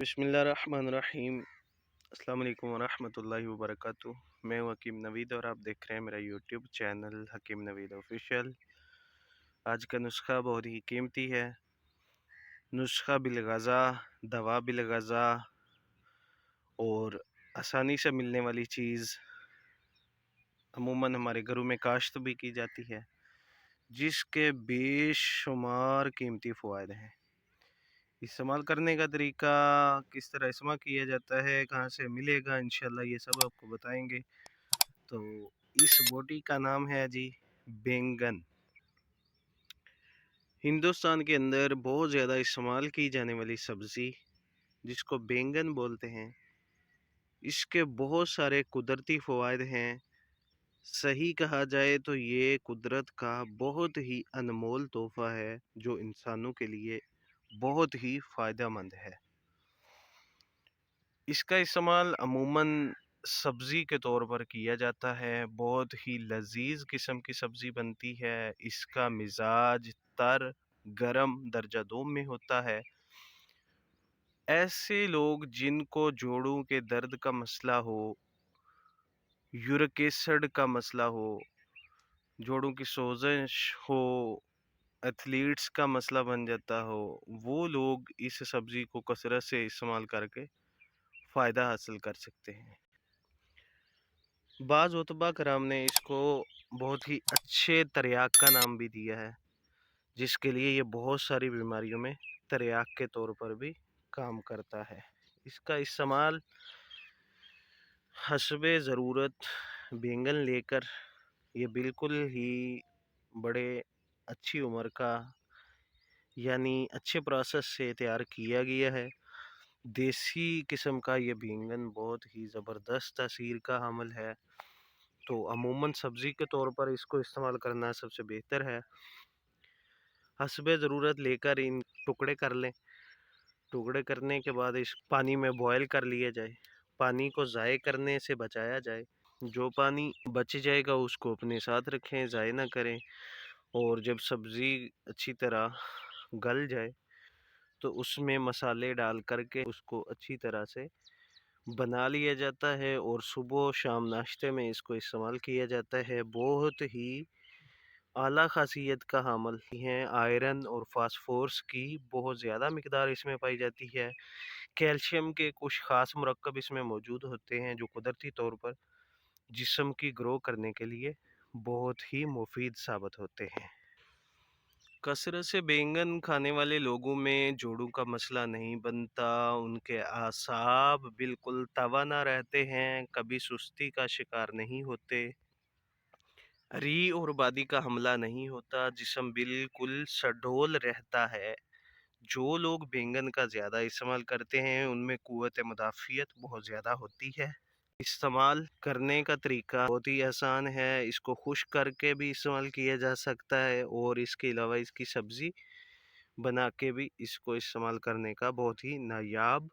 بسم اللہ الرحمن الرحیم۔ السلام علیکم ورحمۃ اللہ وبرکاتہ۔ میں ہوں حکیم نوید اور آپ دیکھ رہے ہیں میرا یوٹیوب چینل حکیم نوید آفیشیل۔ آج کا نسخہ بہت ہی قیمتی ہے۔ نسخہ بالغذا، دوا بالغذا اور آسانی سے ملنے والی چیز عموماً ہمارے گھروں میں کاشت بھی کی جاتی ہے، جس کے بے شمار قیمتی فوائد ہیں۔ استعمال کرنے کا طریقہ، کس طرح استعمال کیا جاتا ہے، کہاں سے ملے گا، انشاءاللہ یہ سب آپ کو بتائیں گے۔ تو اس بوٹی کا نام ہے جی بینگن۔ ہندوستان کے اندر بہت زیادہ استعمال کی جانے والی سبزی جس کو بینگن بولتے ہیں، اس کے بہت سارے قدرتی فوائد ہیں۔ صحیح کہا جائے تو یہ قدرت کا بہت ہی انمول تحفہ ہے جو انسانوں کے لیے بہت ہی فائدہ مند ہے۔ اس کا استعمال عموماً سبزی کے طور پر کیا جاتا ہے، بہت ہی لذیذ قسم کی سبزی بنتی ہے۔ اس کا مزاج تر، گرم درجہ دوم میں ہوتا ہے۔ ایسے لوگ جن کو جوڑوں کے درد کا مسئلہ ہو، یورک ایسڈ کا مسئلہ ہو، جوڑوں کی سوزش ہو، ایتھلیٹس کا مسئلہ بن جاتا ہو، وہ لوگ اس سبزی کو کثرت سے استعمال کر کے فائدہ حاصل کر سکتے ہیں۔ بعض علماء کرام نے اس کو بہت ہی اچھے تریاک کا نام بھی دیا ہے، جس کے لیے یہ بہت ساری بیماریوں میں تریاک کے طور پر بھی کام کرتا ہے۔ اس کا استعمال حسب ضرورت بینگن لے کر، یہ بالکل ہی بڑے اچھی عمر کا یعنی اچھے پروسیس سے تیار کیا گیا ہے۔ دیسی قسم کا یہ بینگن بہت ہی زبردست تاثیر کا حامل ہے، تو عموماً سبزی کے طور پر اس کو استعمال کرنا سب سے بہتر ہے۔ حسب ضرورت لے کر ان ٹکڑے کر لیں۔ ٹکڑے کرنے کے بعد اس پانی میں بوائل کر لیا جائے، پانی کو ضائع کرنے سے بچایا جائے۔ جو پانی بچ جائے گا اس کو اپنے ساتھ رکھیں، ضائع نہ کریں۔ اور جب سبزی اچھی طرح گل جائے تو اس میں مسالے ڈال کر کے اس کو اچھی طرح سے بنا لیا جاتا ہے، اور صبح و شام ناشتے میں اس کو استعمال کیا جاتا ہے۔ بہت ہی اعلیٰ خاصیت کا حامل ہیں، آئرن اور فاسفورس کی بہت زیادہ مقدار اس میں پائی جاتی ہے۔ کیلشیم کے کچھ خاص مرکب اس میں موجود ہوتے ہیں جو قدرتی طور پر جسم کی گرو کرنے کے لیے بہت ہی مفید ثابت ہوتے ہیں۔ کثرت سے بینگن کھانے والے لوگوں میں جوڑوں کا مسئلہ نہیں بنتا، ان کے اعصاب بالکل توانا رہتے ہیں، کبھی سستی کا شکار نہیں ہوتے، ری اور بادی کا حملہ نہیں ہوتا، جسم بالکل سڈول رہتا ہے۔ جو لوگ بینگن کا زیادہ استعمال کرتے ہیں ان میں قوت مدافعت بہت زیادہ ہوتی ہے۔ استعمال کرنے کا طریقہ بہت ہی آسان ہے، اس کو خشک کر کے بھی استعمال کیا جا سکتا ہے، اور اس کے علاوہ اس کی سبزی بنا کے بھی اس کو استعمال کرنے کا بہت ہی نایاب